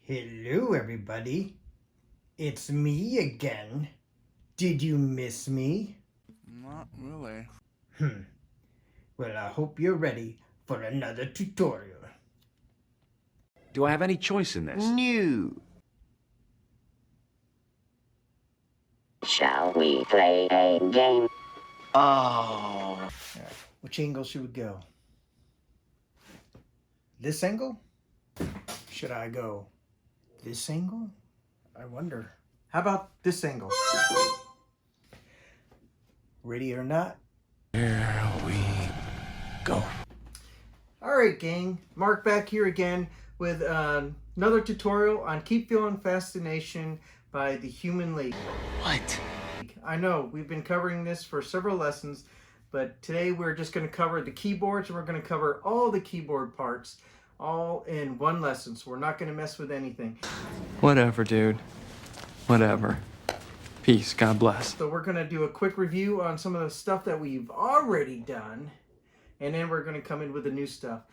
Hello, everybody. It's me again. Did you miss me? Not really. Well, I hope you're ready for another tutorial. Do I have any choice in this? No. Shall we play a game? Oh. Alright, which angle should we go? This angle? Should I go this angle? I wonder. How about this angle? Ready or not? Here we go. Alright, gang. Mark back here again with another tutorial on Keep Feeling Fascination by the Human League. What? I know, we've been covering this for several lessons, but today we're just going to cover the keyboards, and we're going to cover all the keyboard parts all in one lesson, so we're not going to mess with anything. Whatever, dude. Whatever. Peace. God bless. So we're going to do a quick review on some of the stuff that we've already done, and then we're going to come in with the new stuff.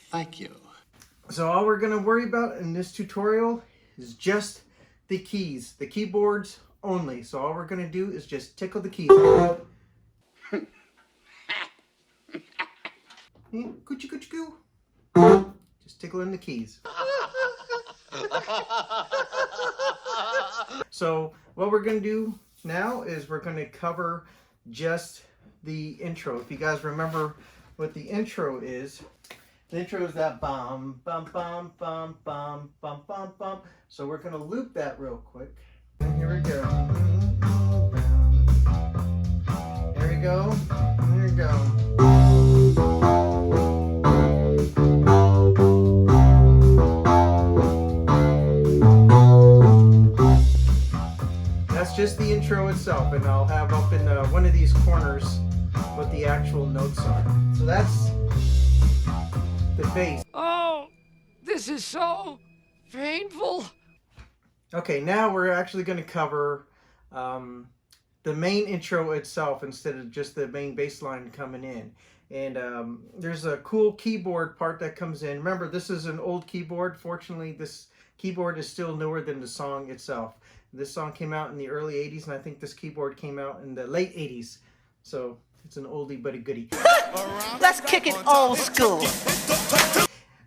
Thank you. So all we're going to worry about in this tutorial is just the keys, the keyboards only. So all we're going to do is just tickle the keys. Coochie coochie coo. Just tickling the keys. So what we're going to do now is we're going to cover just the intro. If you guys remember what the intro is, the intro is that bum, bum, bum, bum, bum, bum, bum, bum. So we're going to loop that real quick. And here we go. There we go. There we go. That's just the intro itself, and I'll have up in one of these corners what the actual notes are. So that's the bass. Oh, this is so painful. Okay, now we're actually going to cover the main intro itself instead of just the main bass line coming in. And there's a cool keyboard part that comes in. Remember, this is an old keyboard. Fortunately, this keyboard is still newer than the song itself. This song came out in the early 80s, and I think this keyboard came out in the late 80s. So it's an oldie but a goodie. Let's kick it old school.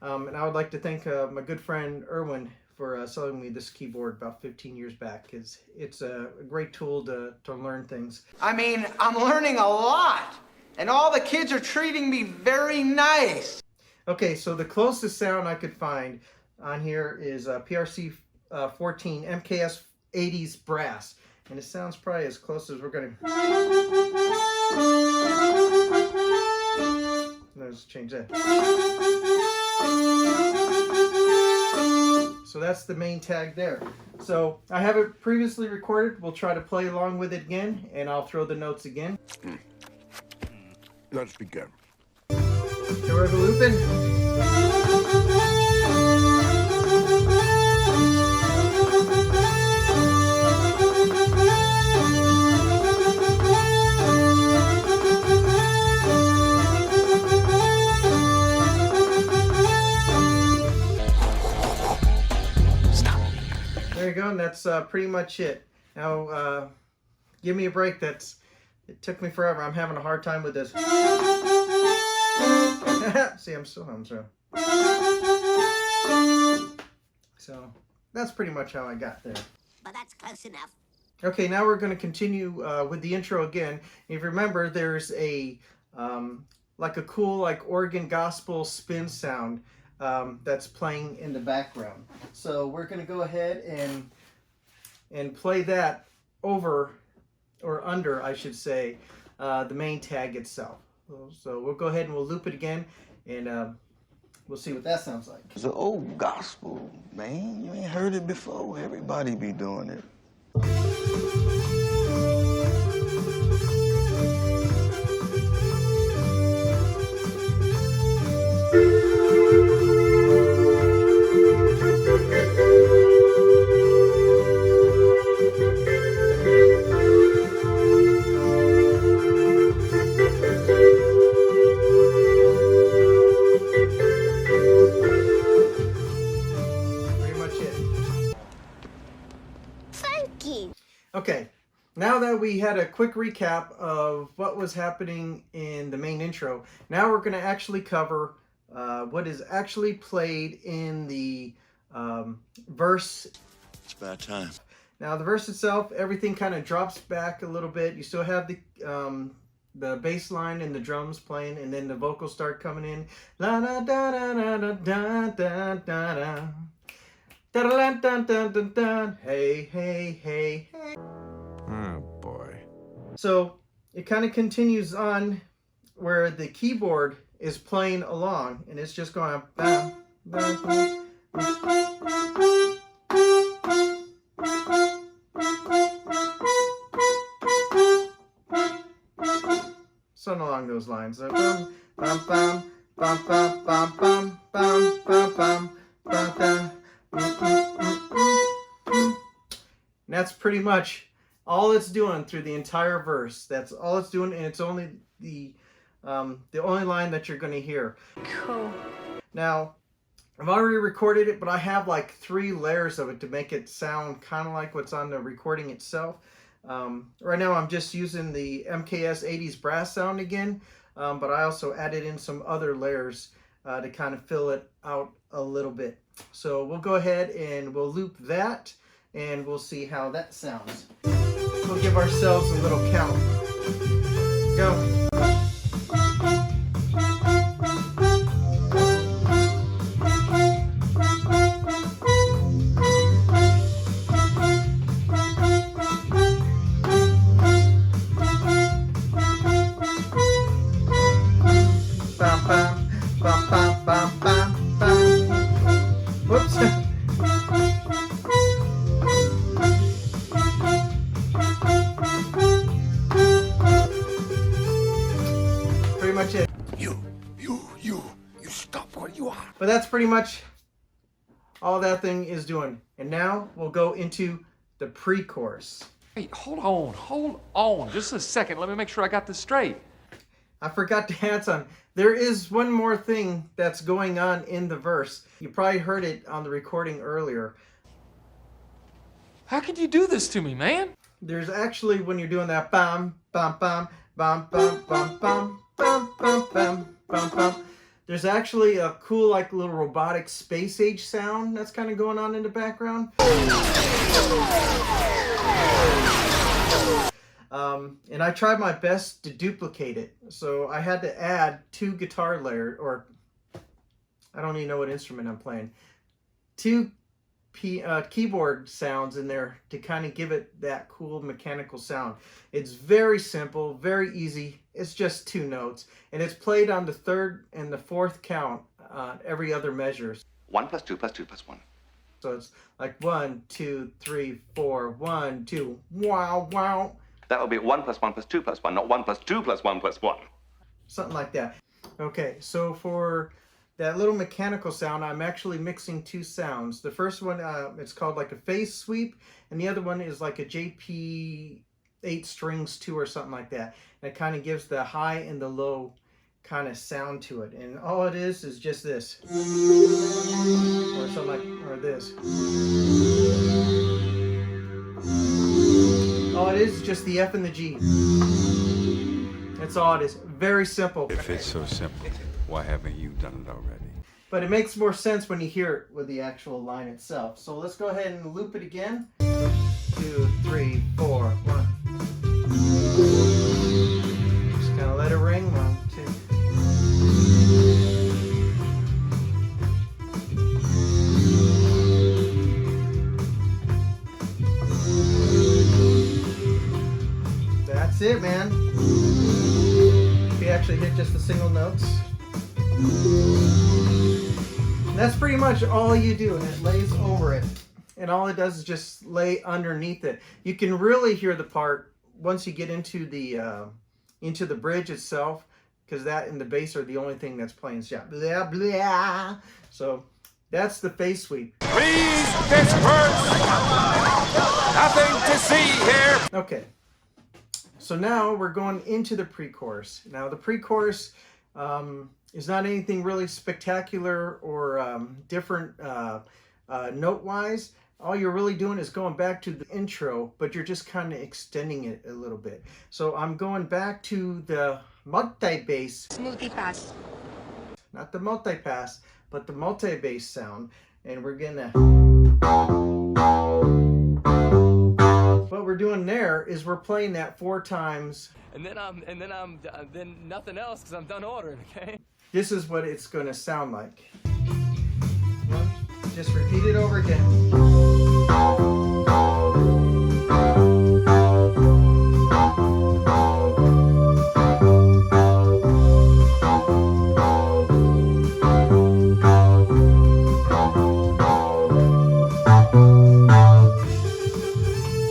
And I would like to thank my good friend Erwin for selling me this keyboard about 15 years back, because it's a great tool to learn things. I mean, I'm learning a lot. And all the kids are treating me very nice. Okay, so the closest sound I could find on here is PRC 14 MKS 80s brass. And it sounds probably as close as we're going to... Let's change that. So that's the main tag there. So I have it previously recorded. We'll try to play along with it again, and I'll throw the notes again. Let's begin. So we're looping. There you go, and that's pretty much it. Now, give me a break. It took me forever. I'm having a hard time with this. See, I'm still home, so. So, that's pretty much how I got there. But that's close enough. Okay, now we're going to continue with the intro again. If you remember, there's a, like a cool, like organ gospel spin sound that's playing in the background. So we're going to go ahead and play that over, or under, I should say, the main tag itself. So we'll go ahead and we'll loop it again, and we'll see what that sounds like. It's an old gospel, man. You ain't heard it before. Everybody be doing it. we had a quick recap of what was happening in the main intro. Now we're going to actually cover what is actually played in the verse. It's about time. Now the verse itself, everything kind of drops back a little bit. You still have the bass line and the drums playing, and then the vocals start coming in. La da da da da da da da da da. Da da da da da da. Hey hey hey hey. Oh boy. So it kind of continues on where the keyboard is playing along, and it's just going bam, bam, bam. Something along those lines. Bum, bum, bum, bum, bum, bum, bum, bum, bum, bum, bum, bum. And that's pretty much all it's doing through the entire verse. That's all it's doing, and it's only the only line that you're going to hear. Cool. Now, I've already recorded it, but I have like 3 layers of it to make it sound kind of like what's on the recording itself. Right now I'm just using the MKS 80s brass sound again, but I also added in some other layers to kind of fill it out a little bit. So we'll go ahead and we'll loop that, and we'll see how that sounds. We'll give ourselves a little count. Go. Whoops. Pretty much it. You stop where you are. But that's pretty much all that thing is doing. And now we'll go into the pre-chorus. Hey, hold on. Just a second. Let me make sure I got this straight. I forgot to add something. There is one more thing that's going on in the verse. You probably heard it on the recording earlier. How could you do this to me, man? There's actually, when you're doing that bam, bam, bam, bam, bam, bam, bam, bam, bam, bam, bam, bam, there's actually a cool, like, little robotic space age sound that's kind of going on in the background. And I tried my best to duplicate it. So I had to add 2 guitar layers, or I don't even know what instrument I'm playing. 2 keyboard sounds in there to kind of give it that cool mechanical sound. It's very simple, very easy. It's just 2 notes, and it's played on the 3rd and the 4th count every other measure. 1 + 2 + 2 + 1. So it's like 1, 2, 3, 4, 1, 2, wow, wow. That would be 1 + 1 + 2 + 1, not 1 + 2 + 1 + 1. Something like that. Okay, so for that little mechanical sound, I'm actually mixing 2 sounds. The first one, it's called like a phase sweep, and the other one is like a JP 8 strings 2 or something like that. And it kind of gives the high and the low kind of sound to it. And all it is just this. Or something like, or this. All it is just the F and the G. That's all it is. Very simple. If it's so simple, why haven't you done it already? But it makes more sense when you hear it with the actual line itself. So let's go ahead and loop it again. 2, 3, 4, 1. Just kind of let it ring. 1, 2. That's it, man. If you actually hit just the single notes. And that's pretty much all you do, and it lays over it. And all it does is just lay underneath it. You can really hear the part once you get into the bridge itself, because that and the bass are the only thing that's playing. So, yeah, blah, blah. So that's the phase sweep. Please disperse! Nothing to see here! Okay. So now we're going into the pre-chorus. Now the pre-chorus is not anything really spectacular or different note-wise. all you're really doing is going back to the intro, but you're just kind of extending it a little bit. So I'm going back to the multi-bass. Multi-pass. Not the multi-pass, but the multi-bass sound. And we're gonna... What we're doing there is we're playing that 4 times. And then nothing else because I'm done ordering, okay? This is what it's gonna sound like. Just repeat it over again.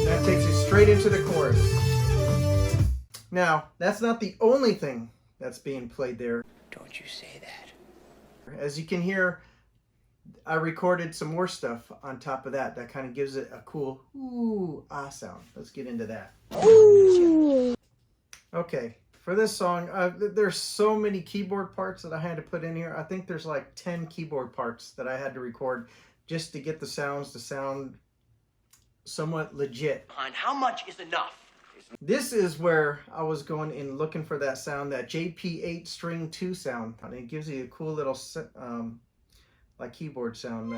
That takes you straight into the chorus. Now, that's not the only thing that's being played there. Don't you say that. As you can hear, I recorded some more stuff on top of that. That kind of gives it a cool ooh, ah sound. Let's get into that. Ooh. Okay, for this song, there's so many keyboard parts that I had to put in here. I think there's like 10 keyboard parts that I had to record just to get the sounds to sound somewhat legit. And how much is enough? This is where I was going and looking for that sound, that JP8 string 2 sound. And it gives you a cool little like keyboard sound,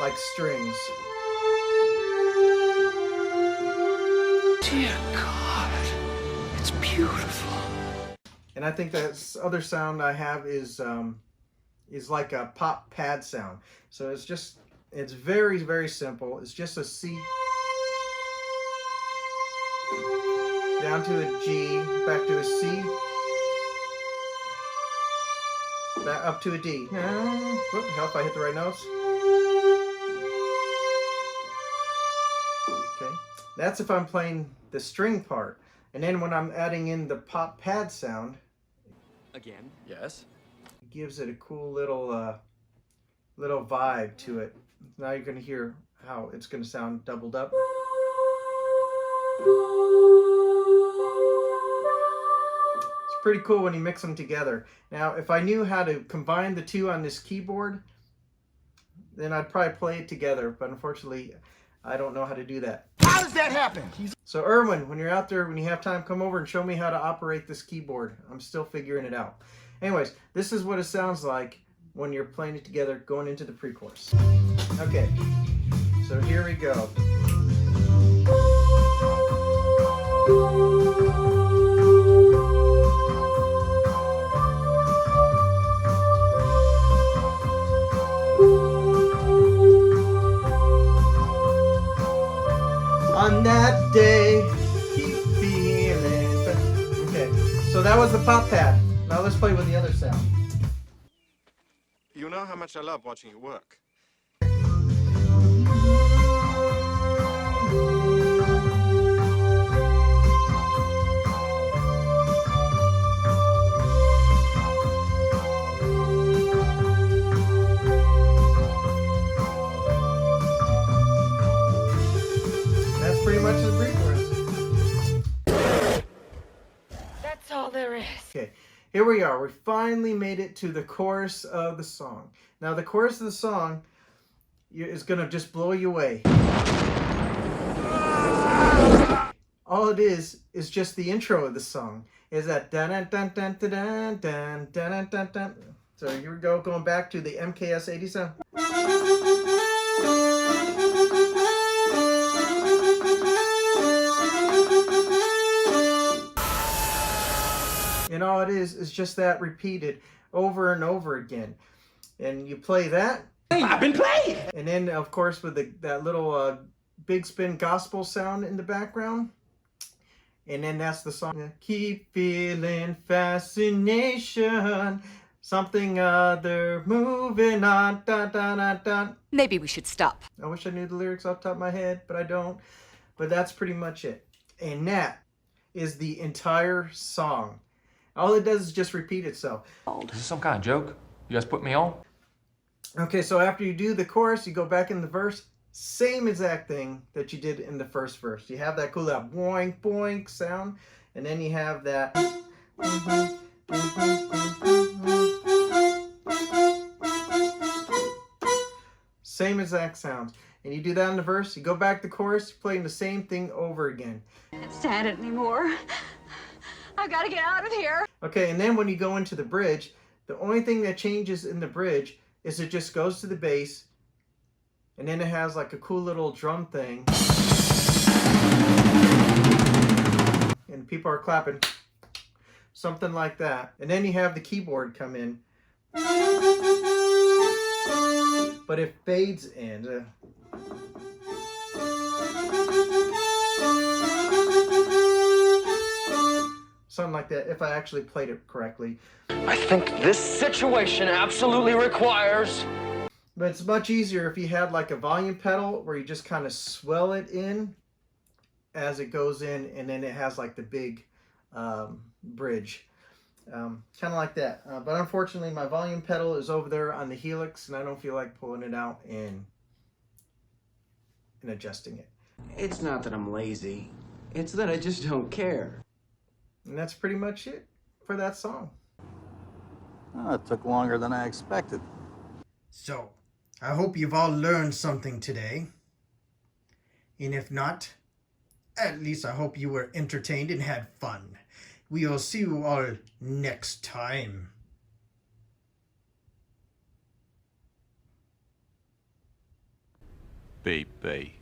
like strings. Dear God, it's beautiful. And I think that other sound I have is like a pop pad sound. So it's very, very simple. It's just a C down to a G, back to a C, back up to a D. Whoop, help if I hit the right notes. Okay, that's if I'm playing the string part. And then when I'm adding in the pop pad sound, Again, yes. it gives it a cool little little vibe to it. Now you're going to hear how it's going to sound doubled up. Pretty cool when you mix them together. Now, if I knew how to combine the two on this keyboard, then I'd probably play it together, but unfortunately, I don't know how to do that. How does that happen? So Erwin, when you're out there, when you have time, come over and show me how to operate this keyboard. I'm still figuring it out. Anyways, this is what it sounds like when you're playing it together, going into the pre-chorus. Okay, so here we go. On that day, keep feeling. Okay, so that was the pop pad. Now let's play with the other sound. You know how much I love watching you work. Pretty much the pre-chorus. That's all there is. Okay, here we are. We finally made it to the chorus of the song. Now, the chorus of the song is going to just blow you away. All it is just the intro of the song. Is that dun dun dun dun dun dun dun dun dun. So here we go, going back to the MKS 87. And all it is just that repeated over and over again. And you play that. I've been playing. And then, of course, with that little big spin gospel sound in the background. And then that's the song. Keep feeling fascination. Something other moving on. Dun, dun, dun, dun. Maybe we should stop. I wish I knew the lyrics off the top of my head, but I don't. But that's pretty much it. And that is the entire song. All it does is just repeat itself. Is this some kind of joke? You guys put me on? Okay, so after you do the chorus, you go back in the verse. Same exact thing that you did in the first verse. You have that cool that boink boink sound, and then you have that. Same exact sounds. and you do that in the verse, you go back to the chorus, playing the same thing over again. I can't stand it anymore. I've got to get out of here. Okay, and then when you go into the bridge, the only thing that changes in the bridge is it just goes to the bass, and then it has like a cool little drum thing. And people are clapping. Something like that. And then you have the keyboard come in. But it fades in. Something like that, if I actually played it correctly. I think this situation absolutely requires. But it's much easier if you had like a volume pedal where you just kind of swell it in as it goes in, and then it has like the big bridge. Kind of like that. But unfortunately, my volume pedal is over there on the Helix, and I don't feel like pulling it out and adjusting it. It's not that I'm lazy. It's that I just don't care. And that's pretty much it for that song. Oh, it took longer than I expected. So, I hope you've all learned something today. And if not, at least I hope you were entertained and had fun. We will see you all next time. BP.